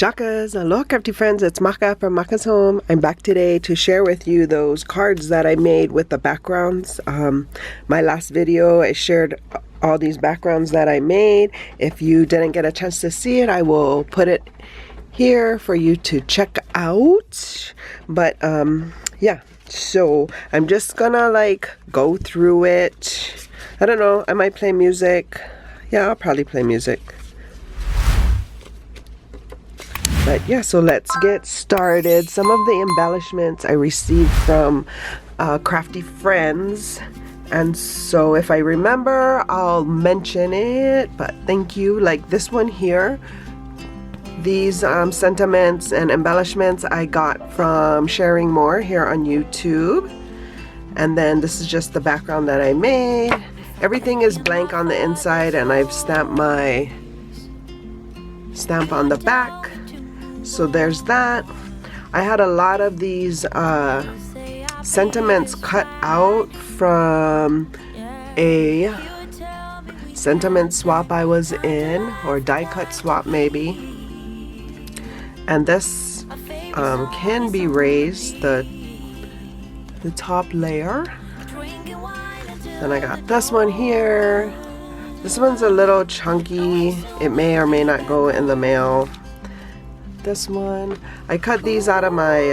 Shakas, aloha crafty friends, it's Maka from Makaz Home. I'm back today to share with you those cards that I made with the backgrounds. My last video I shared all these backgrounds that I made. If you didn't get a chance to see it, I will put it here for you to check out. But yeah, so I'm just gonna like go through it. I don't know, I might play music. Yeah, I'll probably play music. But yeah, so let's get started. Some of the embellishments I received from crafty friends, and so if I remember I'll mention it, but thank you. Like this one here, these sentiments and embellishments I got from Sharing More here on YouTube. And then this is just the background that I made. Everything is blank on the inside, and I've stamped my stamp on the back. So there's that. I had a lot of these sentiments cut out from a sentiment swap I was in, or die cut swap maybe. And this can be raised, the top layer. Then I got this one here. This one's a little chunky. It may or may not go in the mail. This one, I cut these out of my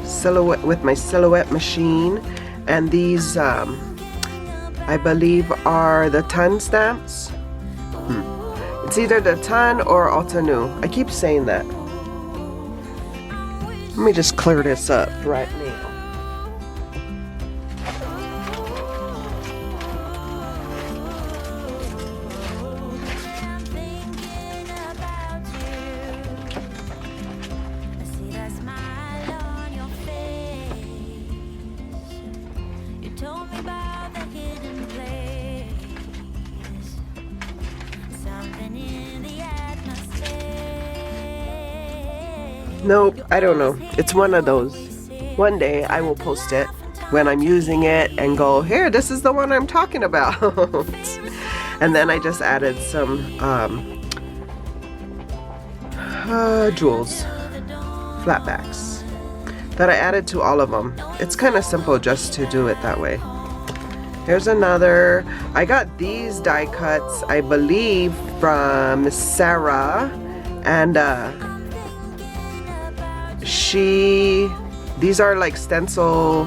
silhouette with my silhouette machine, and these I believe are the ton stamps. It's either the ton or Altanu. I keep saying that. Let me just clear this up right now. Nope, I don't know. It's one of those. One day I will post it when I'm using it and go, here, this is the one I'm talking about. And then I just added some jewels, flatbacks, that I added to all of them. It's kind of simple just to do it that way. Here's another. I got these die cuts, I believe, from Sarah, and these are like stencil,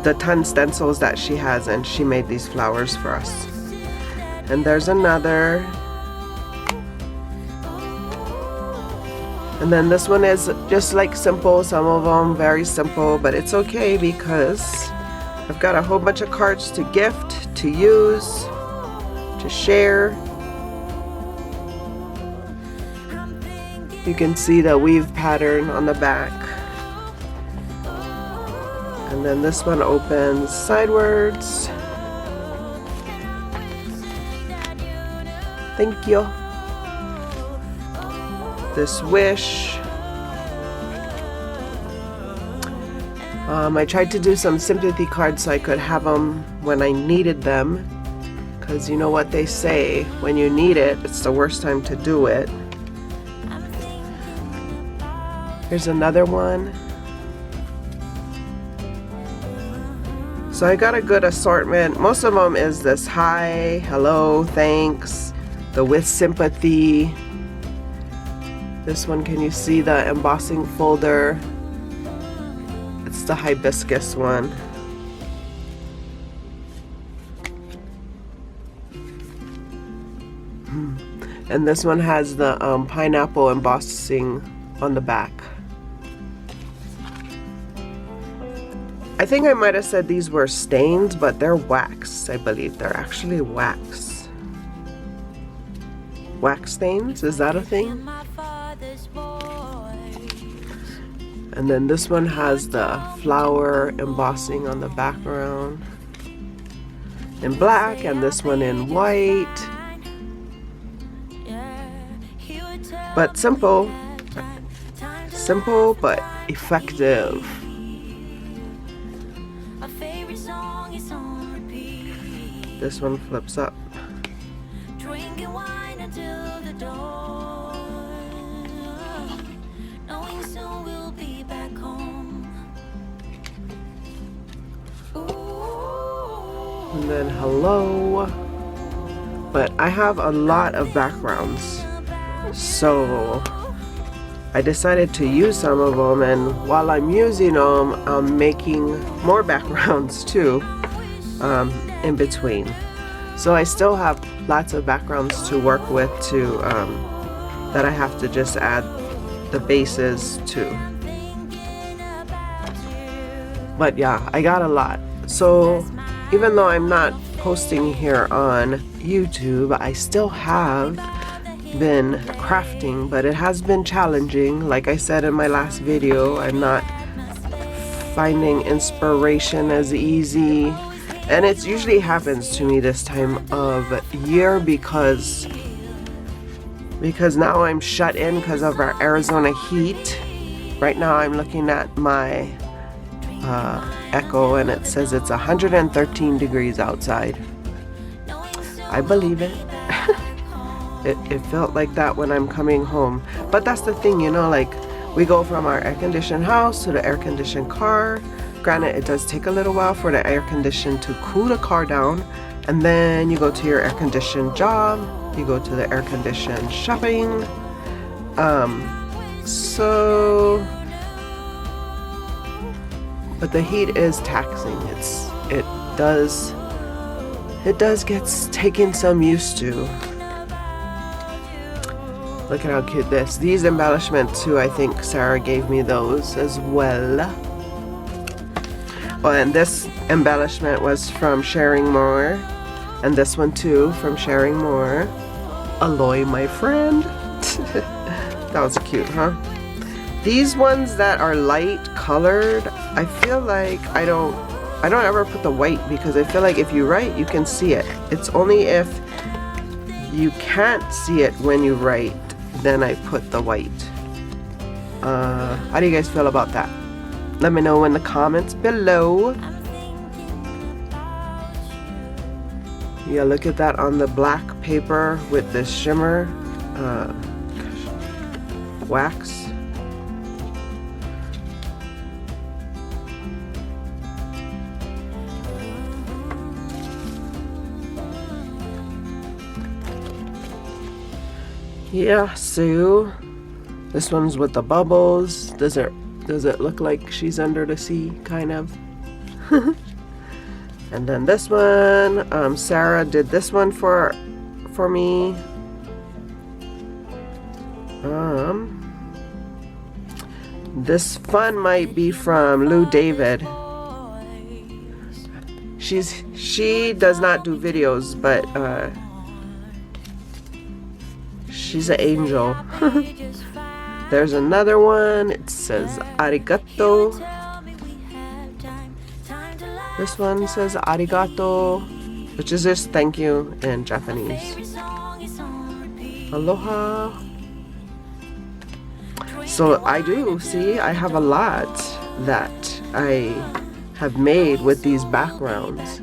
the ton stencils that she has, and she made these flowers for us. And there's another. And then this one is just like simple, some of them very simple, but it's okay because I've got a whole bunch of cards to gift, to use, to share. You can see the weave pattern on the back. And then this one opens sidewards. Thank you. This wish. I tried to do some sympathy cards so I could have them when I needed them. Because you know what they say, when you need it, it's the worst time to do it. Here's another one. So I got a good assortment. Most of them is this hi, hello, thanks, the with sympathy. This one, can you see the embossing folder? It's the hibiscus one. And this one has the pineapple embossing on the back. I think I might have said these were stains, but they're wax. I believe they're actually wax. Wax stains, is that a thing? And then this one has the flower embossing on the background in black, and this one in white. But simple. Simple but effective. This one flips up. Drinking wine until the dawn. and then hello. But I have a lot of backgrounds, so I decided to use some of them, and while I'm using them, I'm making more backgrounds too in between. So I still have lots of backgrounds to work with to that I have to just add the bases to. But yeah, I got a lot. So even though I'm not posting here on YouTube, I still have been crafting, but it has been challenging. Like I said in my last video, I'm not finding inspiration as easy, and it usually happens to me this time of year because now I'm shut in because of our Arizona heat. Right now I'm looking at my Echo, and it says it's 113 degrees outside. I believe it. It felt like that when I'm coming home. But that's the thing, you know, like we go from our air-conditioned house to the air-conditioned car. Granted, it does take a little while for the air condition to cool the car down, and then you go to your air-conditioned job, you go to the air-conditioned shopping. But the heat is taxing. It does get taken some used to. Look at how cute these embellishments too. I think Sarah gave me those as well. Oh, and this embellishment was from Sharing More, and this one too from Sharing More. Aloha, my friend. That was cute, huh? These ones that are light colored, I feel like I don't ever put the white, because I feel like if you write, you can see it. It's only if you can't see it when you write, then I put the white. How do you guys feel about that? Let me know in the comments below. Yeah, look at that on the black paper with this shimmer wax. Yeah, so this one's with the bubbles. Does it look like she's under the sea, kind of? And then this one, Sarah did this one for me. This fun might be from Lou David. She does not do videos, but she's an angel. There's another one. It says arigato. This one says arigato, which is just thank you in Japanese. Aloha. So I have a lot that I have made with these backgrounds.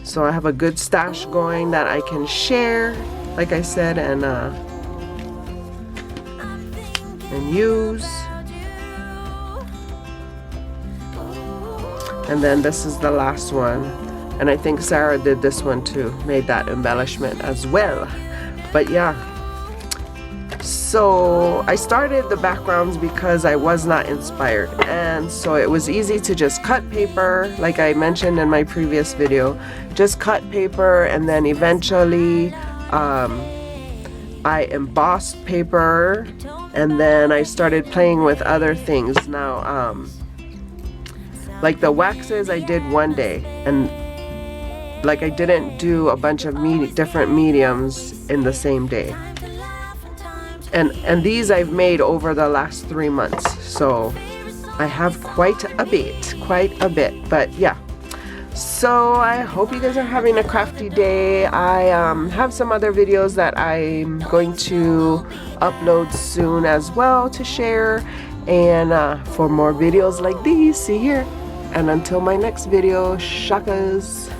So I have a good stash going that I can share, like I said, and use. And then this is the last one, and I think Sarah did this one too, made that embellishment as well. But yeah, so I started the backgrounds because I was not inspired, and so it was easy to just cut paper, like I mentioned in my previous video. Just cut paper, and then eventually I embossed paper, and then I started playing with other things. Now like the waxes I did one day, and like I didn't do a bunch of different mediums in the same day. And these I've made over the last 3 months, so I have quite a bit. But yeah, so I hope you guys are having a crafty day. I have some other videos that I'm going to upload soon as well to share, and for more videos like these, see here. And until my next video, shakas.